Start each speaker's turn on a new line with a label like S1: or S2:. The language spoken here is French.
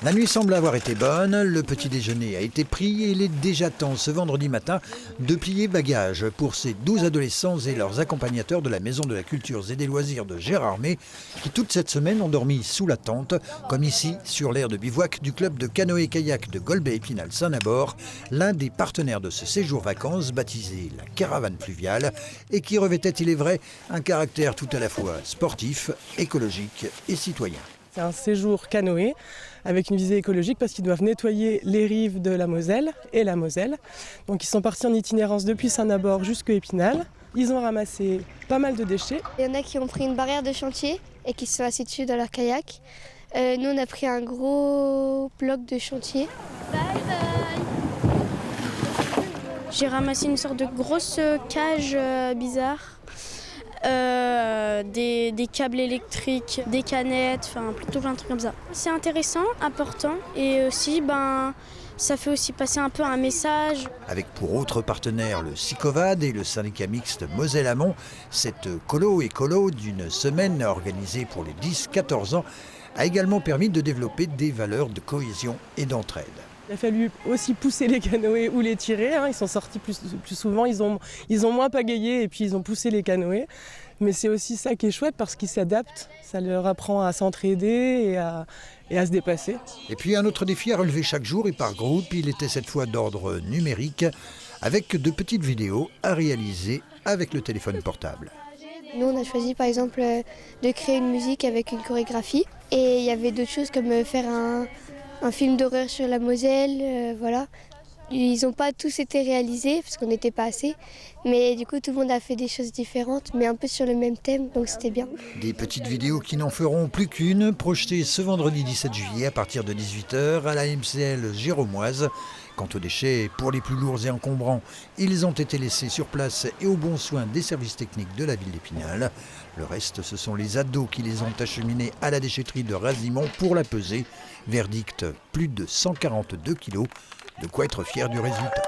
S1: La nuit semble avoir été bonne, le petit déjeuner a été pris et il est déjà temps ce vendredi matin de plier bagages pour ces 12 adolescents et leurs accompagnateurs de la Maison de la Culture et des Loisirs de Gérardmer qui toute cette semaine ont dormi sous la tente, comme ici sur l'aire de bivouac du club de canoë-kayak de Golbey-Épinal-Saint-Nabord, l'un des partenaires de ce séjour vacances baptisé la Caravane Fluviale et qui revêtait, il est vrai, un caractère tout à la fois sportif, écologique et citoyen.
S2: C'est un séjour canoë avec une visée écologique parce qu'ils doivent nettoyer les rives de la Moselle et la Moselle. Donc ils sont partis en itinérance depuis Saint-Nabord jusqu'à Épinal. Ils ont ramassé pas mal de déchets.
S3: Il y en a qui ont pris une barrière de chantier et qui se sont assis dessus dans leur kayak. Nous on a pris un gros bloc de chantier. Bye bye.
S4: J'ai ramassé une sorte de grosse cage bizarre. Des câbles électriques, des canettes, enfin plutôt plein de trucs comme ça. C'est intéressant, important et aussi ça fait aussi passer un peu un message.
S1: Avec pour autres partenaires le SICOVAD et le syndicat mixte Moselle-Amont, cette colo-écolo d'une semaine organisée pour les 10-14 ans a également permis de développer des valeurs de cohésion et d'entraide.
S2: Il a fallu aussi pousser les canoës ou les tirer. Ils sont sortis plus souvent, ils ont moins pagayé et puis ils ont poussé les canoës. Mais c'est aussi ça qui est chouette parce qu'ils s'adaptent. Ça leur apprend à s'entraider et à se dépasser.
S1: Et puis un autre défi à relever chaque jour et par groupe, il était cette fois d'ordre numérique avec de petites vidéos à réaliser avec le téléphone portable.
S3: Nous on a choisi par exemple de créer une musique avec une chorégraphie. Et il y avait d'autres choses comme faire un film d'horreur sur la Moselle, voilà. Ils n'ont pas tous été réalisés parce qu'on n'était pas assez. Mais du coup, tout le monde a fait des choses différentes, mais un peu sur le même thème, donc c'était bien.
S1: Des petites vidéos qui n'en feront plus qu'une, projetées ce vendredi 17 juillet à partir de 18h à la MCL Géromoise. Quant aux déchets, pour les plus lourds et encombrants, ils ont été laissés sur place et au bon soin des services techniques de la ville d'Épinal. Le reste, ce sont les ados qui les ont acheminés à la déchetterie de Razimont pour la peser. Verdict, plus de 142 kilos. De quoi être fier du résultat.